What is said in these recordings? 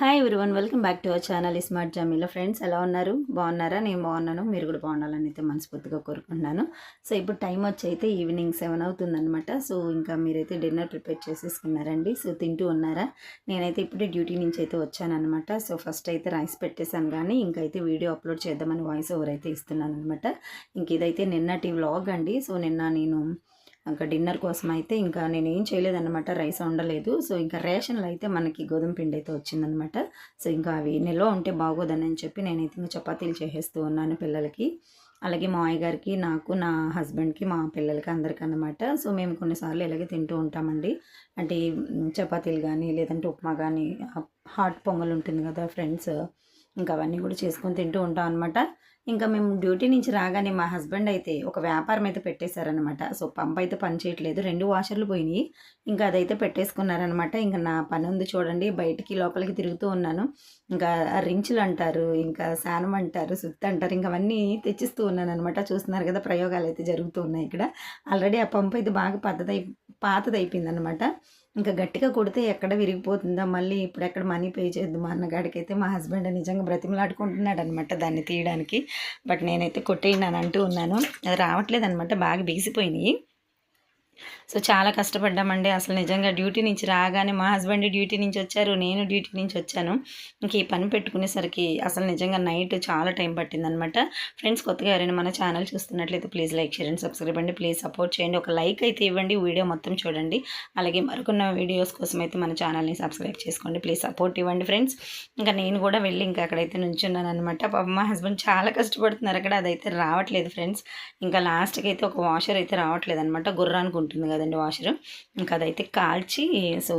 Hi everyone, welcome back to our channel smart Jamila. Friends, ఎలా ఉన్నారు? బాగున్నారా? నేను బాగున్నాను, మీరు కూడా బాగుండాలని అయితే మనస్ఫూర్తిగా కోరుకుంటున్నాను. సో ఇప్పుడు టైం వచ్చి అయితే ఈవినింగ్ 7 అవుతుందన్నమాట. సో ఇంకా మీరైతే డిన్నర్ ప్రిపేర్ చేసేసుకున్నారండి. సో తింటూ ఉన్నారా? నేనైతే ఇప్పుడే డ్యూటీ నుంచి అయితే వచ్చానమాట. సో ఫస్ట్ అయితే రైస్ పెట్టేశాను, కానీ ఇంకైతే వీడియో అప్లోడ్ చేద్దామని వాయిస్ ఓవర్ అయితే ఇస్తున్నాను అనమాట. ఇంక ఇదైతే నిన్నటి వ్లాగ్ అండి. సో నిన్న నేను ఇంకా డిన్నర్ కోసం అయితే ఇంకా నేను ఏం చేయలేదన్నమాట, రైస్ వండలేదు. సో ఇంకా రేషన్లో అయితే మనకి గోధుమ పిండి అయితే వచ్చిందనమాట. సో ఇంకా అవి నిల్వ ఉంటే బాగోదని చెప్పి నేనైతే ఇంకా చపాతీలు చేసేస్తూ ఉన్నాను పిల్లలకి, అలాగే మా అయ్య గారికి, నాకు, నా హస్బెండ్కి, మా పిల్లలకి అందరికీ అన్నమాట. సో మేము కొన్నిసార్లు ఇలాగే తింటూ ఉంటామండి. అంటే చపాతీలు కానీ, లేదంటే ఉప్మా కానీ, హాట్ పొంగల్ ఉంటుంది కదా ఫ్రెండ్స్, ఇంకా అవన్నీ కూడా చేసుకొని తింటూ ఉంటాం అనమాట. ఇంకా మేము డ్యూటీ నుంచి రాగానే మా హస్బెండ్ అయితే ఒక వ్యాపారం అయితే పెట్టేశారనమాట. సో పంప్ అయితే పని చేయట్లేదు, 2 వాషర్లు పోయినాయి. ఇంకా అదైతే పెట్టేసుకున్నారనమాట. ఇంకా నా పని ఉంది చూడండి, బయటికి లోపలికి తిరుగుతూ ఉన్నాను. ఇంకా రించులు అంటారు, ఇంకా శానం అంటారు, సుత్తి అంటారు, ఇంకా అవన్నీ తెచ్చిస్తూ ఉన్నాను అనమాట. చూస్తున్నారు కదా, ప్రయోగాలు అయితే జరుగుతూ ఉన్నాయి ఇక్కడ. ఆల్రెడీ ఆ పంపు అయితే బాగా పాతదైపోయింది అనమాట. ఇంకా గట్టిగా కొడితే ఎక్కడ విరిగిపోతుందా, మళ్ళీ ఇప్పుడు ఎక్కడ మనీ పే చేద్దాం అన్నగాడికి అయితే మా హస్బెండ్ నిజంగా బ్రతిమలాడుకుంటున్నాడు అనమాట దాన్ని తీయడానికి. బట్ నేనైతే కొట్టేయను అంటూ ఉన్నాను. అది రావట్లేదు అనమాట, బాగా బిగిసిపోయినాయి. సో చాలా కష్టపడ్డామండి అసలు నిజంగా. డ్యూటీ నుంచి రాగానే మా హస్బెండ్ డ్యూటీ నుంచి వచ్చారు, నేను డ్యూటీ నుంచి వచ్చాను. ఇంక ఈ పని పెట్టుకునేసరికి అసలు నిజంగా నైట్ చాలా టైం పట్టిందనమాట. ఫ్రెండ్స్, కొత్తగా ఎవరైనా మన ఛానల్ చూస్తున్నట్లయితే please like, share and subscribe అండి. ప్లీజ్ సపోర్ట్ చేయండి, ఒక లైక్ అయితే ఇవ్వండి, వీడియో మొత్తం చూడండి. అలాగే మరికొన్న వీడియోస్ కోసం అయితే మన ఛానల్ని సబ్స్క్రైబ్ చేసుకోండి, ప్లీజ్ సపోర్ట్ ఇవ్వండి ఫ్రెండ్స్. ఇంకా నేను కూడా వెళ్ళి ఇంకా అక్కడైతే నుంచున్నాను అనమాట. పాప మా హస్బెండ్ చాలా కష్టపడుతున్నారు అక్కడ, అదైతే రావట్లేదు ఫ్రెండ్స్. ఇంకా లాస్ట్కి అయితే ఒక వాషర్ అయితే రావట్లేదు అనమాట, గుర్రానికి ఉంటుంది కదండి వాషర్. ఇంకా అదైతే కాల్చి సో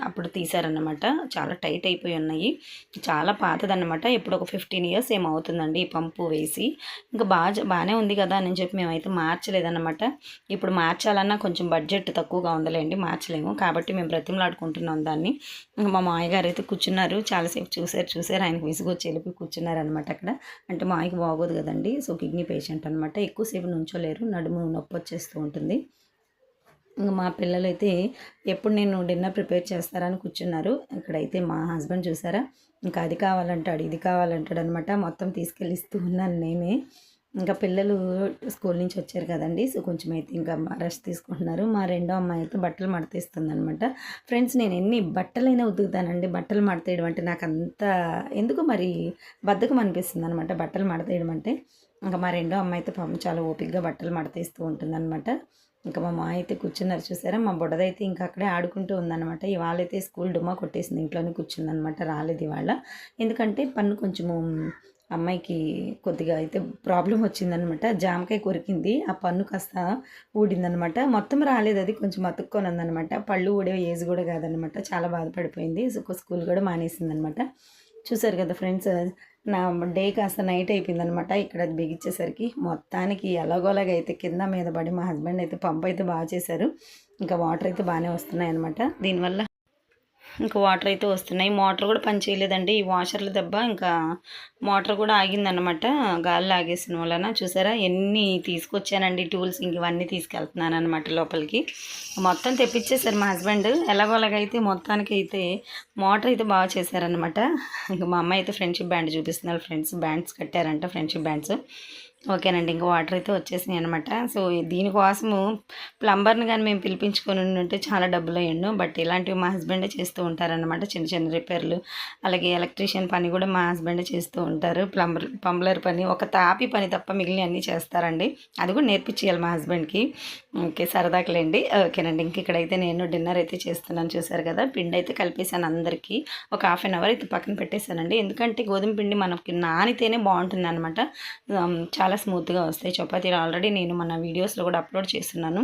అప్పుడు తీసారన్నమాట. చాలా టైట్ అయిపోయి ఉన్నాయి, చాలా పాతదన్నమాట. ఇప్పుడు ఒక 15 ఇయర్స్ ఏమవుతుందండి ఈ పంపు వేసి. ఇంకా బాగానే ఉంది కదా అని చెప్పి మేమైతే మార్చలేదన్నమాట. ఇప్పుడు మార్చాలన్నా కొంచెం బడ్జెట్ తక్కువగా ఉందలేండి, మార్చలేము. కాబట్టి మేము బ్రతిమలాడుకుంటున్నాం దాన్ని. ఇంకా మా మాయగారు అయితే కూర్చున్నారు, చాలాసేపు చూసారు, ఆయనకు విసుగు వచ్చి వెళ్ళిపోయి కూర్చున్నారనమాట అక్కడ. అంటే మా ఆయనకి బాగోదు కదండి, సో కిడ్నీ పేషెంట్ అనమాట, ఎక్కువసేపు నుంచోలేరు, నడుము నొప్పి వచ్చేస్తూ ఉంటుంది. ఇంకా మా పిల్లలైతే ఎప్పుడు నేను డిన్నర్ ప్రిపేర్ చేస్తారని కూర్చున్నారు. ఇక్కడైతే మా హస్బెండ్ చూసారా, ఇంకా అది కావాలంటాడు, ఇది కావాలంటాడు అనమాట. మొత్తం తీసుకెళ్ళి ఇస్తూ ఉన్నాను నేనే. ఇంకా పిల్లలు స్కూల్ నుంచి వచ్చారు కదండి, సో కొంచెం అయితే ఇంకా రెస్ట్ తీసుకుంటున్నారు. మా రెండో అమ్మాయి అయితే బట్టలు మడతేస్తుంది అనమాట. ఫ్రెండ్స్, నేను ఎన్ని బట్టలైనా ఉతుకుతానండి, బట్టలు మడతేయడం అంటే నాకు అంత ఎందుకు మరి బద్ధకం అనిపిస్తుంది అనమాట బట్టలు మడతేయడం అంటే. ఇంకా మా రెండో అమ్మాయి అయితే పాపం చాలా ఓపికగా బట్టలు మడతేస్తూ ఉంటుంది అనమాట. ఇంకా మా మాయ అయితే కూర్చున్నారు చూసారా, మా బుడ్డదైతే ఇంకా అక్కడే ఆడుకుంటూ ఉందన్నమాట. ఇవాళైతే స్కూల్ డుమ్మా కొట్టేసింది, ఇంట్లోనే కూర్చుందనమాట, రాలేదు ఇవాళ. ఎందుకంటే పన్ను కొంచెము అమ్మాయికి కొద్దిగా అయితే ప్రాబ్లం వచ్చిందనమాట, జామకాయ కొరికింది, ఆ పన్ను కాస్త ఊడిందనమాట. మొత్తం రాలేదు, అది కొంచెం అతుక్కొని ఉందనమాట. పళ్ళు ఊడే ఏజ్ కూడా కాదనమాట, చాలా బాధపడిపోయింది. సో స్కూల్ కూడా మానేసిందనమాట. చూసారు కదా ఫ్రెండ్స్, నా డే కాస్త నైట్ అయిపోయిందనమాట. ఇక్కడ అది బిగించేసరికి మొత్తానికి ఎలాగోలాగా అయితే కింద మీద పడి మా హస్బెండ్ అయితే పంప్ అయితే బాగా చేశారు. ఇంకా వాటర్ అయితే బాగానే వస్తున్నాయి అనమాట దీనివల్ల. ఇంకా వాటర్ అయితే వస్తున్నాయి, మోటార్ కూడా పని చేయలేదండి ఈ వాషర్ల దెబ్బ. ఇంకా మోటార్ కూడా ఆగిందనమాట, గాలి ఆగేసిన వలన. చూసారా ఎన్ని తీసుకొచ్చానండి టూల్స్, ఇంక ఇవన్నీ తీసుకెళ్తున్నాను అనమాట లోపలికి. మొత్తం తెప్పించేశారు మా హస్బెండ్ ఎలాగోలాగైతే. మొత్తానికి అయితే మోటార్ అయితే బాగా చేశారనమాట. ఇంకా మా అమ్మాయి అయితే ఫ్రెండ్షిప్ బ్యాండ్ చూపిస్తున్నారు. ఫ్రెండ్స్ బ్యాండ్స్ కట్టారంట, ఫ్రెండ్షిప్ బ్యాండ్స్. ఓకేనండి, ఇంకా వాటర్ అయితే వచ్చేసినాయి అనమాట. సో దీనికోసము ప్లంబర్ని కానీ మేము పిలిపించుకొని ఉంటే చాలా డబ్బులు అయ్యిండు. బట్ ఇలాంటివి మా హస్బెండే చేస్తూ ఉంటారనమాట, చిన్న చిన్న రిపేర్లు. అలాగే ఎలక్ట్రీషియన్ పని కూడా మా హస్బెండే చేస్తూ ఉంటారు. ప్లంబర్ పని, ఒక తాపి పని తప్ప మిగిలిన అన్నీ చేస్తారండి. అది కూడా నేర్పించేయాలి మా హస్బెండ్కి. ఓకే, సరదాకులేండి. ఓకేనండి, ఇంక ఇక్కడైతే నేను డిన్నర్ అయితే చేస్తున్నాను. చూసారు కదా, పిండి అయితే కలిపేసాను అందరికీ. ఒక ½ అన్ అవర్ అయితే పక్కన పెట్టేశానండి, ఎందుకంటే గోధుమ పిండి మనకి నానితేనే బాగుంటుంది అనమాట, చాలా స్మూత్గా వస్తాయి చపాతీలు. ఆల్రెడీ నేను మన వీడియోస్లో కూడా అప్లోడ్ చేస్తున్నాను.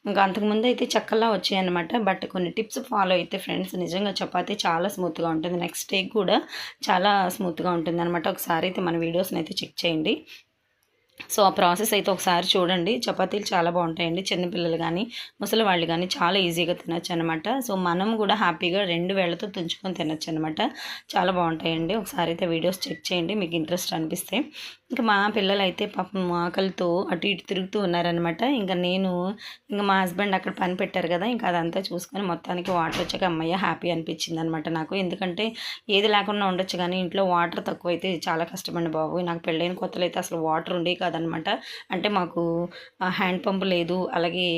ఇంకా అంతకుముందు అయితే చక్కలా వచ్చాయి అనమాట. బట్ కొన్ని టిప్స్ ఫాలో అయితే ఫ్రెండ్స్ నిజంగా చపాతీ చాలా స్మూత్గా ఉంటుంది, నెక్స్ట్ డే కూడా చాలా స్మూత్గా ఉంటుంది అనమాట. ఒకసారి అయితే మన వీడియోస్ని అయితే చెక్ చేయండి. సో ఆ ప్రాసెస్ అయితే ఒకసారి చూడండి. చపాతీలు చాలా బాగుంటాయండి, చిన్నపిల్లలు కానీ ముసలి వాళ్ళు కానీ చాలా ఈజీగా తినచ్చు అనమాట. సో మనం కూడా హ్యాపీగా 2 వేళ్లతో తుంచుకొని తినచ్చు అనమాట, చాలా బాగుంటాయండి. ఒకసారి అయితే వీడియోస్ చెక్ చేయండి మీకు ఇంట్రెస్ట్ అనిపిస్తే. ఇంకా మా పిల్లలైతే పాపం ఆకలితో అటు ఇటు తిరుగుతూ ఉన్నారనమాట. ఇంకా మా హస్బెండ్ అక్కడ పని పెట్టారు కదా, ఇంకా అదంతా చూసుకొని మొత్తానికి వాటర్ వచ్చాక అమ్మయ్య హ్యాపీ అనిపించింది అనమాట నాకు. ఎందుకంటే ఏది లేకుండా ఉండొచ్చు కానీ ఇంట్లో వాటర్ తక్కువైతే చాలా కష్టమండి బాబు. నాకు పెళ్ళైన కొత్తలో అయితే అసలు వాటర్ ఉండేవి కాదనమాట. అంటే మాకు హ్యాండ్ పంప్ లేదు, అలాగే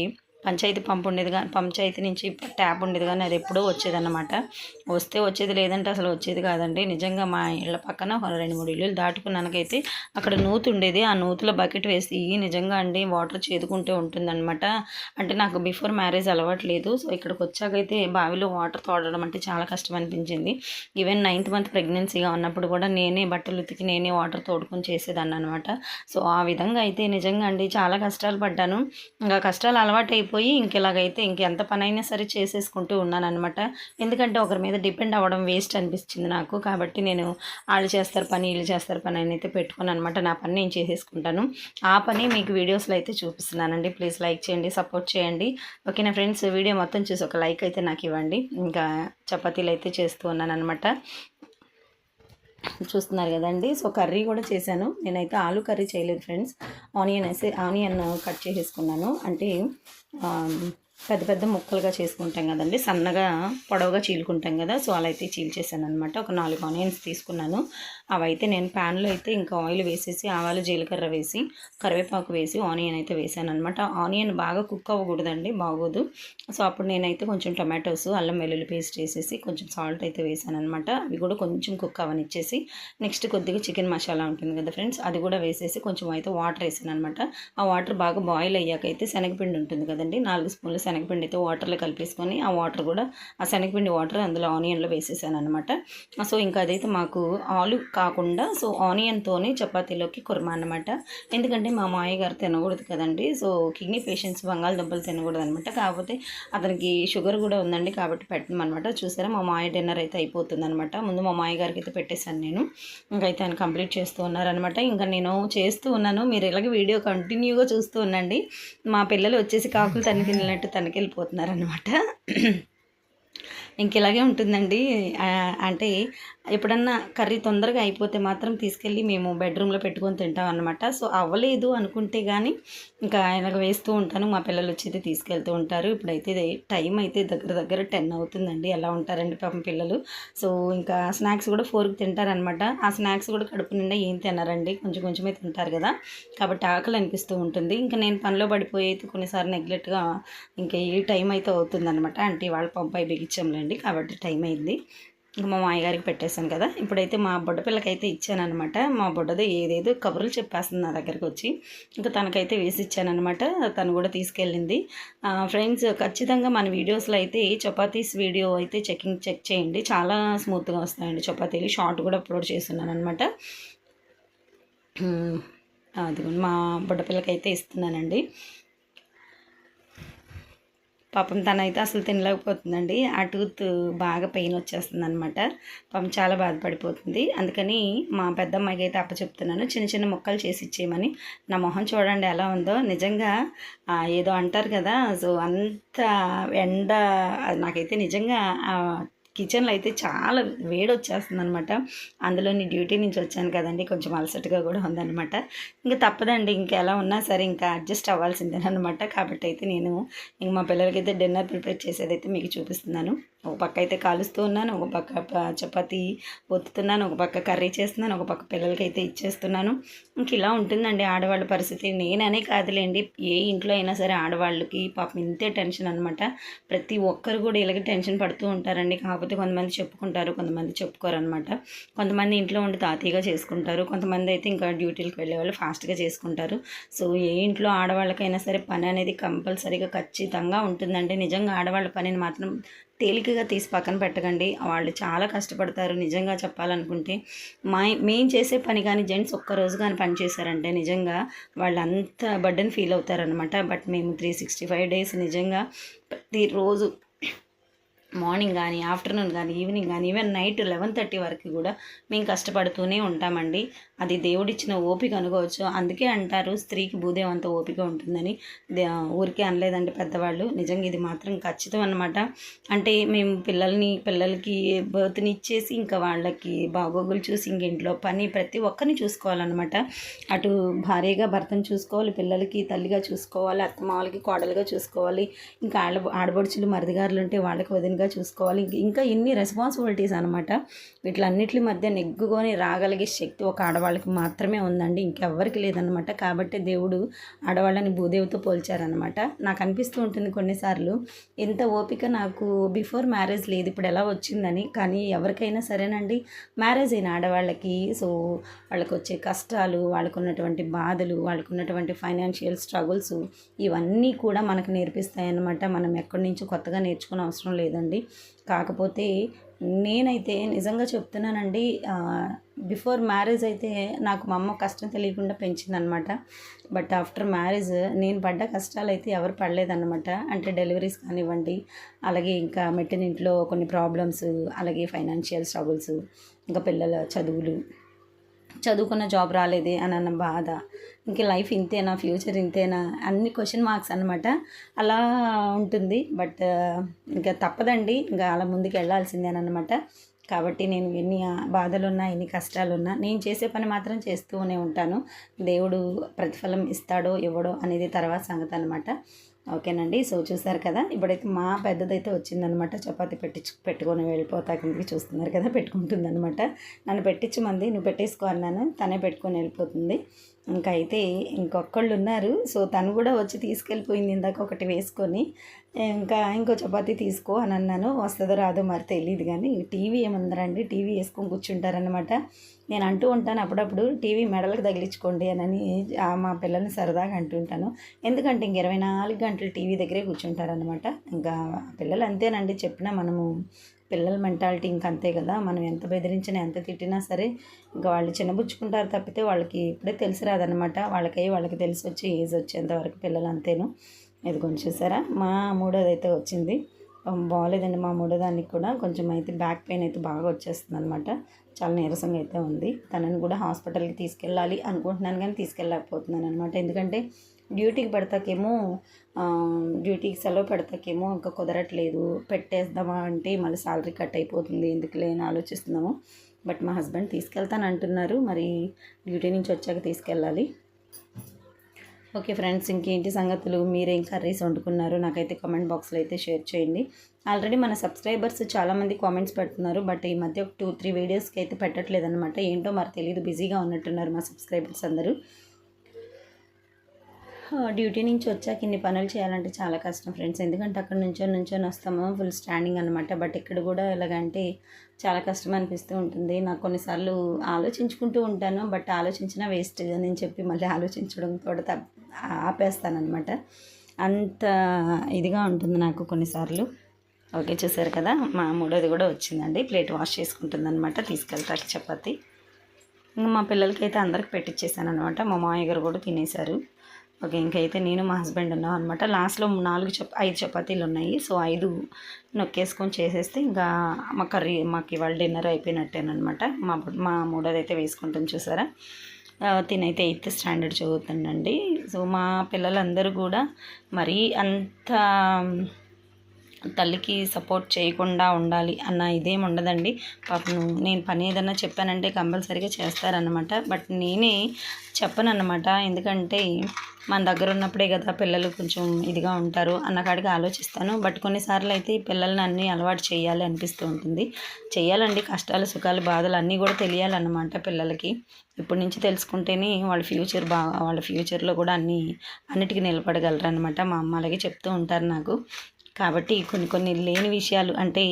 పంచాయతీ పంప్ ఉండేది కానీ పంచాయతీ నుంచి ట్యాప్ ఉండేది కానీ అది ఎప్పుడో వచ్చేదన్నమాట. వస్తే వచ్చేది, లేదంటే అసలు వచ్చేది కాదండి. నిజంగా మా ఇళ్ళ పక్కన 2-3 ఇల్లులు దాటుకున్నాకైతే అక్కడ నూతి ఉండేది. ఆ నూతిలో బకెట్ వేసి నిజంగా అండి వాటర్ చేదుకుంటూ ఉంటుందన్నమాట. అంటే నాకు బిఫోర్ మ్యారేజ్ అలవాటు లేదు. సో ఇక్కడికి వచ్చాకైతే బావిలో వాటర్ తోడడం అంటే చాలా కష్టం అనిపించింది. ఈవెన్ 9th మంత్ ప్రెగ్నెన్సీగా ఉన్నప్పుడు కూడా నేనే బట్టలు ఉతికి నేనే వాటర్ తోడుకొని చేసేదాన్ని అనమాట. సో ఆ విధంగా అయితే నిజంగా అండి చాలా కష్టాలు పడ్డాను. ఇంకా కష్టాలు అలవాటు అయిపోయి ఇంకెలాగైతే ఇంకెంత పనైనా సరే చేసేసుకుంటూ ఉన్నానన్నమాట. ఎందుకంటే ఒకరి మీద డిపెండ్ అవ్వడం వేస్ట్ అనిపించింది నాకు. కాబట్టి నేను వాళ్ళు చేస్తారు పని, వీళ్ళు చేస్తారు పని అని అయితే పెట్టుకున్నాను అనమాట. నా పని నేను చేసేసుకుంటాను. ఆ పని మీకు వీడియోస్లో అయితే చూపిస్తున్నానండి. ప్లీజ్ లైక్ చేయండి, సపోర్ట్ చేయండి. ఓకేనా ఫ్రెండ్స్, వీడియో మొత్తం చూసి ఒక లైక్ అయితే నాకు ఇవ్వండి. ఇంకా చపాతీలు అయితే చేస్తూ ఉన్నాను అనమాట. చూస్తున్నారు కదండి. సో కర్రీ కూడా చేశాను. నేనైతే ఆలు కర్రీ చేయలేదు ఫ్రెండ్స్. ఆనియన్ కట్ చేసేసుకున్నాను. అంటే పెద్ద పెద్ద ముక్కలుగా చేసుకుంటాం కదండి, సన్నగా పొడవుగా చీలుకుంటాం కదా. సో అలా అయితే చీల్చేసాను అనమాట. ఒక 4 ఆనియన్స్ తీసుకున్నాను. అవైతే నేను ప్యాన్లో అయితే ఇంకా ఆయిల్ వేసేసి ఆవాలు జీలకర్ర వేసి కరివేపాకు వేసి ఆనియన్ అయితే వేసాను అనమాట. ఆనియన్ బాగా కుక్ అవ్వకూడదండి, బాగోదు. సో అప్పుడు నేనైతే కొంచెం టొమాటోస్, అల్లం వెల్లుల్లి పేస్ట్ వేసేసి కొంచెం సాల్ట్ అయితే వేసాను అనమాట. అవి కూడా కొంచెం కుక్ అవనిచ్చేసి నెక్స్ట్ కొద్దిగా చికెన్ మసాలా ఉంటుంది కదా ఫ్రెండ్స్, అది కూడా వేసేసి కొంచెం అయితే వాటర్ వేసాను అనమాట. ఆ వాటర్ బాగా బాయిల్ అయ్యాకైతే శనగపిండి ఉంటుంది కదండి, 4 స్పూన్లు శనగపిండి అయితే వాటర్లో కలిపేసుకొని ఆ వాటర్ కూడా ఆ శనగపిండి వాటర్ అందులో ఆనియన్లో వేసేసాను అనమాట. సో ఇంకా అదైతే మాకు ఆలు కాకుండా సో ఆనియన్తోనే చపాతీలోకి కుర్మా అనమాట. ఎందుకంటే మా మామయ్య గారు తినకూడదు కదండి. సో కిడ్నీ పేషెంట్స్ బంగాళదుంపలు తినకూడదు అనమాట. కాకపోతే అతనికి షుగర్ కూడా ఉందండి, కాబట్టి పెట్టమనమాట. చూసారా మా మామయ్య డిన్నర్ అయితే అయిపోతుంది అనమాట. ముందు మా మామయ్య గారికి అయితే పెట్టేశాను నేను. ఇంకైతే ఆయన కంప్లీట్ చేస్తూ ఉన్నారనమాట. ఇంకా నేను చేస్తూ ఉన్నాను, మీరు ఇలాగే వీడియో కంటిన్యూగా చూస్తూ ఉండండి. మా పిల్లలు వచ్చేసి కాకులు తనకెళ్ళినట్టు తనకెళ్ళిపోతున్నారనమాట. ఇంక ఇలాగే ఉంటుందండి. అంటే ఎప్పుడన్నా కర్రీ తొందరగా అయిపోతే మాత్రం తీసుకెళ్ళి మేము బెడ్రూమ్లో పెట్టుకొని తింటాం అనమాట. సో అవ్వలేదు అనుకుంటే కానీ ఇంకా ఆయనకు వేస్తూ ఉంటాను. మా పిల్లలు వచ్చి తీసుకెళ్తూ ఉంటారు. ఇప్పుడైతే టైం అయితే దగ్గర 10 అవుతుందండి. ఎలా ఉంటారండి పాపం పిల్లలు. సో ఇంకా స్నాక్స్ కూడా 4కి తింటారనమాట. ఆ స్నాక్స్ కూడా కడుపు నిండా ఏం తినరండి, కొంచెం కొంచెమే తింటారు కదా, కాబట్టి ఆకలి అనిపిస్తూ ఉంటుంది. ఇంకా నేను పనిలో పడిపోయి అయితే కొన్నిసార్లు నెగ్లెక్ట్గా ఇంకా ఈ టైం అయితే అవుతుందన్నమాట. అంటే వాళ్ళ పంపాయి బిగించాంలేండి, కాబట్టి టైం అయింది. ఇంకా మా మామయ్యగారికి పెట్టేశాను కదా. ఇప్పుడైతే మా బుడ్డ పిల్లకైతే ఇచ్చానమాట. మా బుడ్డది ఏదేదో కబుర్లు చెప్పేస్తుంది నా దగ్గరికి వచ్చి. ఇంకా తనకైతే వేసి ఇచ్చానమాట. తను కూడా తీసుకెళ్ళింది. ఫ్రెండ్స్, ఖచ్చితంగా మన వీడియోస్లో అయితే చపాతీస్ వీడియో అయితే చెక్ చేయండి. చాలా స్మూత్గా వస్తాయండి చపాతీలు. షార్ట్ కూడా అప్లోడ్ చేస్తున్నాను అనమాట. అది మా బుడ్డ పిల్లకైతే ఇస్తున్నానండి. పాపం తనైతే అసలు తినలేకపోతుందండి. ఆ టూత్ బాగా పెయిన్ వచ్చేస్తుంది అనమాట. పాపం చాలా బాధపడిపోతుంది. అందుకని మా పెద్దమ్మాయికి అయితే అప్పచెప్తున్నాను, చిన్న చిన్న ముక్కలు చేసి ఇచ్చేయమని. నా మొహం చూడండి ఎలా ఉందో. నిజంగా ఏదో అంటారు కదా, సో అంత ఎండ నాకైతే నిజంగా కిచెన్లో అయితే చాలా వేడి వచ్చేస్తుంది అనమాట. అందులోని డ్యూటీ నుంచి వచ్చాను కదండి, కొంచెం అలసటగా కూడా ఉందన్నమాట. ఇంకా తప్పదండి, ఇంకెలా ఉన్నా సరే ఇంకా అడ్జస్ట్ అవ్వాల్సిందేనమాట. కాబట్టి అయితే నేను ఇంక మా పిల్లలకైతే డిన్నర్ ప్రిపేర్ చేసేదైతే మీకు చూపిస్తున్నాను. ఒక పక్క అయితే కాలుస్తూ ఉన్నాను, ఒక పక్క చపాతీ ఒత్తుతున్నాను, ఒక పక్క కర్రీ చేస్తున్నాను, ఒక పక్క పిల్లలకి అయితే ఇచ్చేస్తున్నాను. ఇంక ఇలా ఉంటుందండి ఆడవాళ్ళ పరిస్థితి. నేననే కాదులేండి, ఏ ఇంట్లో అయినా సరే ఆడవాళ్ళకి పాపం ఇంతే టెన్షన్ అనమాట. ప్రతి ఒక్కరు కూడా ఇలాగే టెన్షన్ పడుతూ ఉంటారండి. కాకపోతే కొంతమంది చెప్పుకుంటారు, కొంతమంది చెప్పుకోరు అనమాట. కొంతమంది ఇంట్లో ఉండి తాతీగా చేసుకుంటారు, కొంతమంది అయితే ఇంకా డ్యూటీలకు వెళ్ళే వాళ్ళు ఫాస్ట్గా చేసుకుంటారు. సో ఏ ఇంట్లో ఆడవాళ్ళకైనా సరే పని అనేది కంపల్సరీగా ఖచ్చితంగా ఉంటుందండి. నిజంగా ఆడవాళ్ళ పనిని మాత్రం తేలికగా తీసి పక్కన పెట్టకండి. వాళ్ళు చాలా కష్టపడతారు. నిజంగా చెప్పాలనుకుంటే మేము చేసే పని కానీ జెంట్స్ ఒక్కరోజు కానీ పని చేశారంటే నిజంగా వాళ్ళు అంత బర్డెన్ ఫీల్ అవుతారనమాట. బట్ మేము 365 డేస్ నిజంగా ప్రతిరోజు మార్నింగ్ కానీ, ఆఫ్టర్నూన్ కానీ, ఈవినింగ్ కానీ, ఈవెన్ నైట్ 11:30 వరకు కూడా మేము కష్టపడుతూనే ఉంటామండి. అది దేవుడిచ్చిన ఓపిక అనుకోవచ్చు. అందుకే అంటారు స్త్రీకి భూదేవం అంత ఓపిక ఉంటుందని. ఊరికే అనలేదండి పెద్దవాళ్ళు. నిజంగా ఇది మాత్రం ఖచ్చితం అన్నమాట. అంటే మేము పిల్లలకి బర్త్నిచ్చేసి ఇంకా వాళ్ళకి బాగోగులు చూసి ఇంక ఇంట్లో పని ప్రతి ఒక్కరిని చూసుకోవాలన్నమాట. అటు భార్యగా భర్తను చూసుకోవాలి, పిల్లలకి తల్లిగా చూసుకోవాలి, అత్తమామలకి కోడలుగా చూసుకోవాలి, ఇంకా ఆడబడుచులు మరిదిగారులు ఉంటే వాళ్ళకి వదినగా చూసుకోవాలి. ఇంకా ఇన్ని రెస్పాన్సిబిలిటీస్ అనమాట. వీటిలన్నిటి మధ్య నెగ్గుకొని రాగలిగే శక్తి ఒక ఆడవాళ్ళకి మాత్రమే ఉందండి, ఇంకెవ్వరికి లేదనమాట. కాబట్టి దేవుడు ఆడవాళ్ళని భూదేవితో పోల్చారనమాట. నాకు అనిపిస్తూ ఉంటుంది కొన్నిసార్లు ఎంత ఓపిక నాకు బిఫోర్ మ్యారేజ్ లేదు, ఇప్పుడు ఎలా వచ్చిందని. కానీ ఎవరికైనా సరేనండి, మ్యారేజ్ అయిన ఆడవాళ్ళకి వాళ్ళకు వచ్చే కష్టాలు, వాళ్ళకు ఉన్నటువంటి బాధలు, వాళ్ళకు ఉన్నటువంటి ఫైనాన్షియల్ స్ట్రగుల్స్ ఇవన్నీ కూడా మనకు నేర్పిస్తాయి అన్నమాట. మనం ఎక్కడి నుంచో కొత్తగా నేర్చుకునే అవసరం లేదండి. కాకపోతే నేనైతే నిజంగా చెప్తున్నానండి, బిఫోర్ మ్యారేజ్ అయితే నాకు మా అమ్మ కష్టం తెలియకుండా పెంచిందనమాట. బట్ ఆఫ్టర్ మ్యారేజ్ నేను పడ్డ కష్టాలు అయితే ఎవరు పడలేదన్నమాట. అంటే డెలివరీస్ కానివ్వండి, అలాగే ఇంకా మెట్టినింట్లో కొన్ని ప్రాబ్లమ్స్, అలాగే ఫైనాన్షియల్ స్ట్రగుల్స్, ఇంకా పిల్లల చదువుకున్న జాబ్ రాలేదే అని అన్న బాధ, ఇంక లైఫ్ ఇంతేనా, ఫ్యూచర్ ఇంతేనా, అన్ని క్వశ్చన్ మార్క్స్ అనమాట. అలా ఉంటుంది. బట్ ఇంకా తప్పదండి, ఇంకా అలా ముందుకు వెళ్ళాల్సిందేనమాట. కాబట్టి నేను ఎన్ని బాధలున్నా, ఎన్ని కష్టాలున్నా నేను చేసే పని మాత్రం చేస్తూనే ఉంటాను. దేవుడు ప్రతిఫలం ఇస్తాడో ఇవ్వడో అనేది తర్వాత సంగతి అనమాట. ఓకేనండి. సో చూసారు కదా, ఇప్పుడైతే మా పెద్దదైతే వచ్చిందనమాట. చపాతీ పెట్టుకొని వెళ్ళిపోతా కిందకి, చూస్తున్నారు కదా, పెట్టుకుంటుందనమాట. నన్ను పెట్టించమంది, నువ్వు పెట్టేసుకో అన్నాను, తనే పెట్టుకొని వెళ్ళిపోతుంది. ఇంకా అయితే ఇంకొకళ్ళు ఉన్నారు. సో తను కూడా వచ్చి తీసుకెళ్ళిపోయింది ఇందాక ఒకటి వేసుకొని. ఇంకో చపాతీ తీసుకో అని అన్నాను. వస్తుందో రాదో మరి తెలియదు, కానీ టీవీ ఏముందరండి, టీవీ వేసుకొని కూర్చుంటారనమాట. నేను అంటూ ఉంటాను అప్పుడప్పుడు, టీవీ మెడలకు తగిలించుకోండి అని మా పిల్లల్ని సరదాగా అంటుంటాను. ఎందుకంటే ఇంక 24 గంటలు టీవీ దగ్గరే కూర్చుంటారనమాట. ఇంకా పిల్లలు అంతేనండి, చెప్పినా మనము పిల్లల మెంటాలిటీ ఇంక అంతే కదా. మనం ఎంత బెదిరించినా, ఎంత తిట్టినా సరే ఇంకా వాళ్ళు చిన్నబుచ్చుకుంటారు తప్పితే వాళ్ళకి ఇప్పుడే తెలిసి రాదనమాట. వాళ్ళకి తెలిసి వచ్చి ఏజ్ వచ్చేంత వరకు పిల్లలు అంతేను. ఇది కొంచెం చూసారా, మా మూడోదైతే వచ్చింది. బాగాలేదండి మా మూడోదానికి కూడా కొంచెం అయితే బ్యాక్ పెయిన్ అయితే బాగా వచ్చేస్తుంది అనమాట. చాలా నీరసంగా అయితే ఉంది. తనని కూడా హాస్పిటల్కి తీసుకెళ్ళాలి అనుకుంటున్నాను, కానీ తీసుకెళ్ళలేకపోతున్నాను అనమాట. ఎందుకంటే డ్యూటీకి సెలవు పెడతాకేమో ఇంకా కుదరట్లేదు. పెట్టేద్దామా అంటే మళ్ళీ శాలరీ కట్ అయిపోతుంది, ఎందుకులే అని ఆలోచిస్తున్నాము. బట్ మా హస్బెండ్ తీసుకెళ్తాను అంటున్నారు, మరి డ్యూటీ నుంచి వచ్చాక తీసుకెళ్ళాలి. ఓకే ఫ్రెండ్స్, ఇంకేంటి సంగతులు, మీరేం కర్రీస్ వండుకున్నారు నాకైతే కామెంట్ బాక్స్లో అయితే షేర్ చేయండి. ఆల్రెడీ మన సబ్స్క్రైబర్స్ చాలామంది కామెంట్స్ పెడుతున్నారు, బట్ ఈ మధ్య ఒక 2-3 వీడియోస్కి అయితే పెట్టట్లేదు అనమాట. ఏంటో మరి తెలియదు, బిజీగా ఉన్నట్టున్నారు మా సబ్స్క్రైబర్స్ అందరూ. డ్యూటీ నుంచి వచ్చాక ఇన్ని పనులు చేయాలంటే చాలా కష్టం ఫ్రెండ్స్. ఎందుకంటే అక్కడ నుంచొని వస్తాము, ఫుల్ స్టాండింగ్ అనమాట. బట్ ఇక్కడ కూడా ఎలాగంటే చాలా కష్టం అనిపిస్తూ ఉంటుంది. నాకు కొన్నిసార్లు ఆలోచించుకుంటూ ఉంటాను, బట్ ఆలోచించినా వేస్ట్ అని చెప్పి మళ్ళీ ఆలోచించడం కూడా ఆపేస్తానమాట. అంత ఇదిగా ఉంటుంది నాకు కొన్నిసార్లు. ఓకే, చూసారు కదా, మా మూడోది కూడా వచ్చిందండి. ప్లేట్ వాష్ చేసుకుంటుంది అనమాట, తీసుకెళ్తాకి చపాతి. ఇంకా మా పిల్లలకి అయితే అందరికి పెట్టించేసాను అనమాట. మా మామయ్య గారు కూడా తినేశారు. ఓకే, ఇంకైతే నేను మా హస్బెండ్ ఉన్నాం అనమాట. లాస్ట్లో 5 చపాతీలు ఉన్నాయి. సో 5 నొక్కేసుకొని చేసేస్తే ఇంకా మాకు ఇవాళ డిన్నర్ అయిపోయినట్టేనమాట. మా మూడోదైతే వేసుకుంటాం చూసారా. తినైతే 8th స్టాండర్డ్ చదువుతుందండి. సో మా పిల్లలందరూ కూడా మరీ అంత తల్లికి సపోర్ట్ చేయకుండా ఉండాలి అన్న ఇదేం ఉండదండి. పాపం నేను పని ఏదన్నా చెప్పానంటే కంపల్సరీగా చేస్తారనమాట. బట్ నేనే చెప్పనన్నమాట. ఎందుకంటే మన దగ్గర ఉన్నప్పుడే కదా పిల్లలు కొంచెం ఇదిగా ఉంటారు అన్న కాడికి ఆలోచిస్తాను. బట్ కొన్నిసార్లు అయితే పిల్లల్ని అన్నీ అలవాటు చేయాలి అనిపిస్తూ ఉంటుంది. చేయాలండి, కష్టాలు సుఖాలు బాధలు అన్నీ కూడా తెలియాలన్నమాట పిల్లలకి. ఇప్పటి నుంచి తెలుసుకుంటేనే వాళ్ళ ఫ్యూచర్లో కూడా అన్నిటికీ నిలబడగలరు అనమాట. మా అమ్మ అలాగే చెప్తూ ఉంటారు నాకు. కాబట్టి కొన్ని లేని విషయాలు అంటే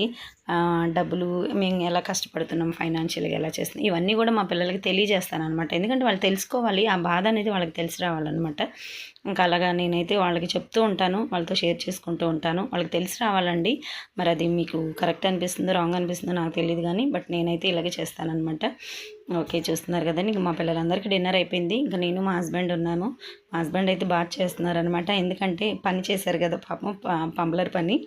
డబ్బులు మేము ఎలా కష్టపడుతున్నాం, ఫైనాన్షియల్గా ఎలా చేస్తున్నాం, ఇవన్నీ కూడా మా పిల్లలకి తెలియజేస్తాను అనమాట. ఎందుకంటే వాళ్ళు తెలుసుకోవాలి, ఆ బాధ అనేది వాళ్ళకి తెలిసి రావాలన్నమాట. ఇంకా అలాగా నేనైతే వాళ్ళకి చెప్తూ ఉంటాను, వాళ్ళతో షేర్ చేసుకుంటూ ఉంటాను. వాళ్ళకి తెలిసి రావాలండి. మరి అది మీకు కరెక్ట్ అనిపిస్తుందో రాంగ్ అనిపిస్తుందో నాకు తెలియదు కానీ, బట్ నేనైతే ఇలాగే చేస్తానన్నమాట. ఓకే, చూస్తున్నారు కదండి. ఇంక మా పిల్లలందరికీ డిన్నర్ అయిపోయింది. ఇంకా నేను మా హస్బెండ్ ఉన్నాము. మా హస్బెండ్ అయితే బాత్ చేస్తున్నారనమాట. ఎందుకంటే పని చేశారు కదా పాపం, పంబలర్ పని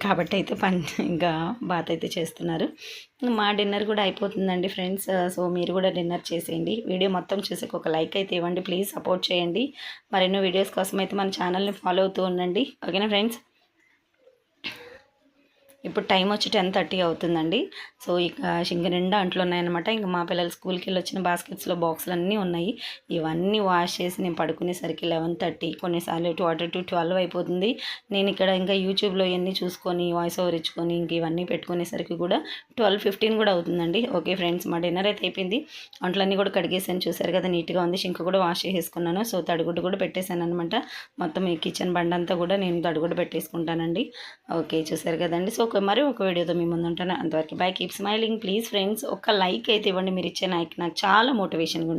కాబట్టి అయితే పని ఇంకా బాత్ అయితే చేస్తున్నారు. మా డిన్నర్ కూడా అయిపోతుందండి ఫ్రెండ్స్. సో మీరు కూడా డిన్నర్ చేసేయండి. వీడియో మొత్తం చూసి ఒక లైక్ అయితే ఇవ్వండి ప్లీజ్, సపోర్ట్ చేయండి. మరెన్నో వీడియోస్ కోసం అయితే మన ఛానల్ని ఫాలో అవుతూ ఉండండి. ఓకేనా ఫ్రెండ్స్. ఇప్పుడు టైం వచ్చి 10:30 అవుతుందండి. సో ఇక సింక్ నిండా అంట్లు ఉన్నాయన్నమాట. ఇంక మా పిల్లలు స్కూల్కి వెళ్ళి వచ్చిన బాస్కెట్స్లో బాక్సులు అన్నీ ఉన్నాయి. ఇవన్నీ వాష్ చేసి నేను పడుకునేసరికి 11:30, కొన్నిసార్లు 12 అయిపోతుంది. నేను ఇక్కడ ఇంకా యూట్యూబ్లో ఇవన్నీ చూసుకొని వాయిస్ ఓవర్ ఇచ్చుకొని ఇంక ఇవన్నీ పెట్టుకునేసరికి కూడా 12:15 కూడా అవుతుందండి. ఓకే ఫ్రెండ్స్, మా డిన్నర్ అయితే అయిపోయింది. అంట్లన్నీ కూడా కడిగేసాను, చూసారు కదా నీట్గా ఉంది. సింక్ కూడా వాష్ చేసేసుకున్నాను. సో తడిగుడ్డు కూడా పెట్టేశాను అనమాట. మొత్తం ఈ కిచెన్ బండ్ అంతా కూడా నేను తడిగుడ్డు పెట్టేసుకుంటానండి. ఓకే, చూసారు కదండి. సో మరి ఒక వీడియోతో మీ ముందు ఉంటాను. అంతవరకు by, keep smiling please friends. ఒక లైక్ అయితే ఇవ్వండి, మీరు ఇచ్చే లైక్ నాకు చాలా మోటివేషన్గా ఉంటుంది.